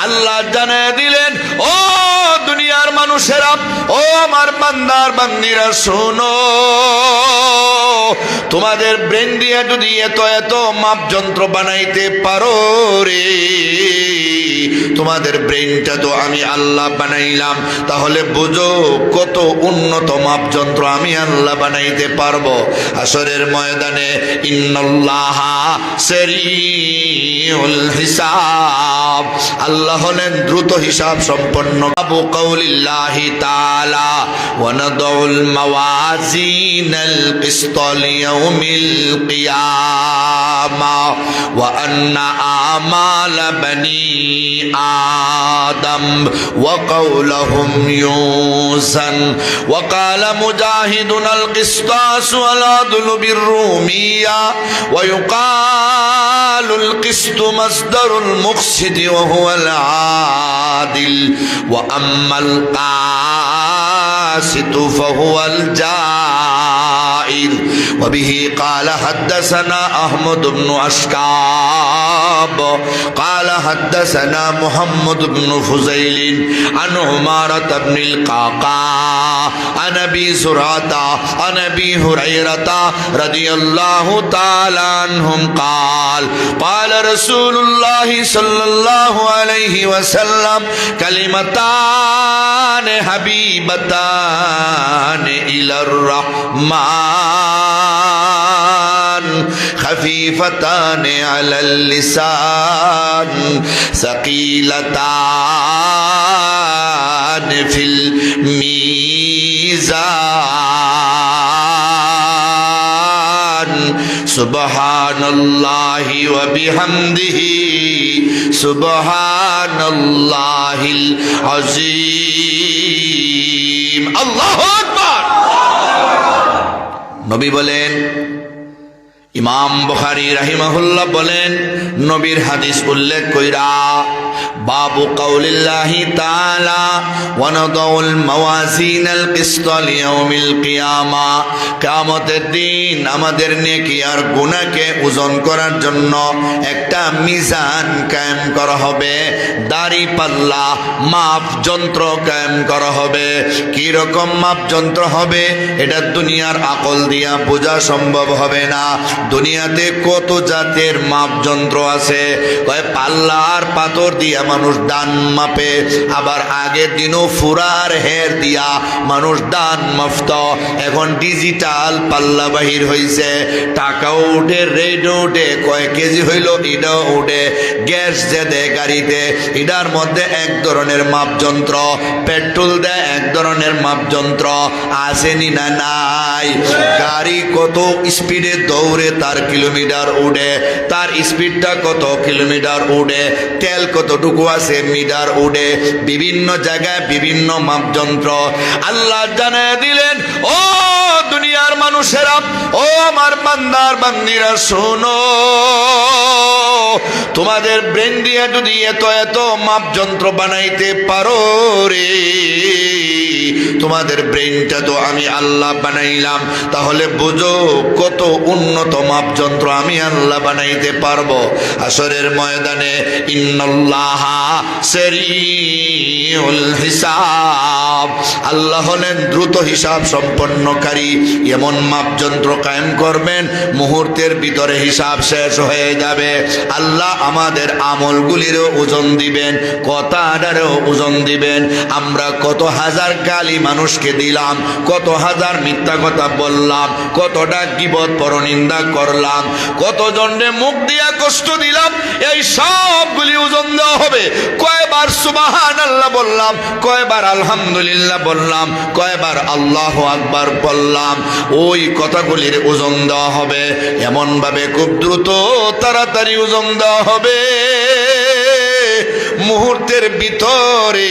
আল্লাহ জানিয়ে দিলেন, ও দুনিয়ার মানুষেরা, ও আমার বান্দার বান্দিরা, শোনো, তোমাদের ব্রেন দিয়ে যদি এত এত মাপযন্ত্র বানাইতে পারো রে, তোমাদের ব্রেনটা তো আমি আল্লাহ বানাইলাম, তাহলে বুঝো কত উন্নত মাপযন্ত্র আমি আল্লাহ বানাইতে পারবো। হাসরের ময়দানে ইন্নাল্লাহা সারিউল হিসাব, আল্লাহ হলেন দ্রুত হিসাব সম্পন্ন। আবু কাউলিল্লাহি তাআলা ওয়া নাদউল মাওয়াজিনাল কিসত লিয়াউমিল কিয়ামা ওয়া আন্না আমাল বানি آدم وقولهم يوزن وقال مجاهد القسطاس والعدل بالرومية ويقال القسط مصدر المقسط وهو العادل وأما القاسط فهو الجائر وبه قال حدثنا أحمد بن أشكاب قال حدثنا محمد بن فزيل عن عمارة بن القعقاع عن أبي زرعة عن أبي هريرة رضي الله تعالى عنهم قال قال رسول الله صلى الله عليه وسلم كلمتان حبيبتان إلى الرحمن خفيفتان على اللسان ثقيلتان في الميزان سبحان الله وبحمده سبحان الله العظيم الله أكبر নবী বলেন, ইমাম বুখারী রাহিমাহুল্লাহ বলেন, নবীর হাদিস উল্লেখ কইরা বাবু কাউলিল্লাহি তাআলা ওয়া নাদাউল মাওয়াজিনাল কিসত লিয়াউমিল কিয়ামা, কিয়ামতের দিন আমাদের নেকি আর গুনাহকে ওজন করার জন্য একটা মিজান কায়েম করা হবে, দাড়ি পাল্লা মাপ যন্ত্র কায়েম করা হবে। কি রকম মাপ যন্ত্র হবে এটা দুনিয়ার আকল দিয়া বোঝা সম্ভব হবে না। দুনিয়াতে কত জাতের মাপ যন্ত্র আছে, কয় পাল্লা আর পাথর দিয়া মানুষ দান মাপে, আবার আগের দিনও ফুরার হের দিয়া মানুষ দান মাপত। এখন ডিজিটাল পাল্লা বাহির হইছে, টাকাও উঠে, রেটও উঠে, কয় কেজি হইল এটাও উঠে, গ্যাস যে দেয় গাড়িতে এটার মধ্যে এক ধরনের মাপ যন্ত্র, পেট্রোল দেয় এক ধরনের মাপ যন্ত্র, আসেনি না নাই? গাড়ি কত স্পিডে দৌড়ে তার কিলোমিটার উঠে, তার স্পিডটা কত কিলোমিটার উঠে, তেল কতটুকু আছে মিটার উঠে, বিভিন্ন জায়গায় বিভিন্ন মাপযন্ত্র। আল্লাহ জানিয়ে দিলেন, ও দুনিয়ার মানুষেরা, ও আমার বান্দার বান্দিরা, শোনো, তোমাদের ব্রেন দিয়ে যদি এত এত মাপযন্ত্র বানাইতে পারো রে, তোমাদের ব্রেনটা তো আমি আল্লাহ বানাইলাম, তাহলে বুঝো কত উন্নত মাপযন্ত্র আমি আল্লাহ বানাইতে পারবো। হাসরের ময়দানে ইন্নাল্লাহা সারিউল হিসাব, আল্লাহ হলেন দ্রুত হিসাব সম্পন্নকারী। এমন মাপযন্ত্র কায়েম করবেন মুহূর্তের ভিতরে হিসাব শেষ হয়ে যাবে। আল্লাহ আমাদের আমলগুলিরও ওজন দিবেন, কথাটারও ওজন দিবেন। আমরা কত হাজার গালি মানুষকে দিলাম, কত হাজার মিথ্যা কথা বললাম, কতটা গীবত পরনিন্দা করলাম, কত জনরে মুখ দিয়া কষ্ট দিলাম, এই সবগুলি ওজন দেওয়া হবে। কয়বার সুবহানাল্লাহ বললাম, কয়বার আলহামদুলিল্লাহ বললাম, কয়বার আল্লাহু আকবার বললাম, ওই কথাগুলির ওজন দেওয়া হবে। এমন ভাবে খুব দ্রুত তাড়াতাড়ি ওজন দেওয়া হবে, মুহূর্তের ভিতরে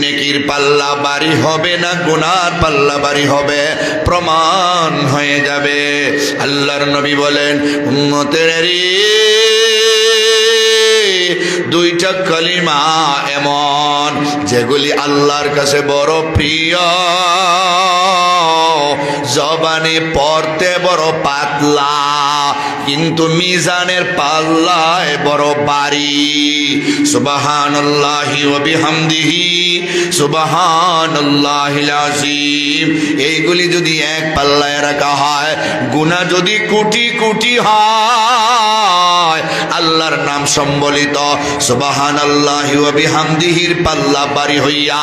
নেকির পাল্লা বাড়ি হবে না, গুনার পাল্লা বাড়ি হবে, প্রমাণ হয়ে যাবে। আল্লাহর নবী বলেন, উম্মতের দুইটা কালিমা এমন যেগুলি আল্লাহর কাছে বড় প্রিয়, জবানে পড়তে বড় পাতলা, কিন্তু মিজানের পাল্লায় বড় ভারী। সুবহানাল্লাহি ওয়া বিহামদিহি সুবহানাল্লাহিল আযীম। এইগুলি যদি এক পাল্লায় রাখা হয়, গুনাহ যদি কোটি কোটি হয়, আল্লাহর নাম সম্বলিত সুবহানাল্লাহি ওয়া বিহামদিহির পাল্লা ভারী হইয়া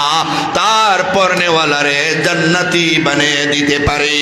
তারপর নেওয়ালারে জান্নাতি বানিয়ে দিতে পারে।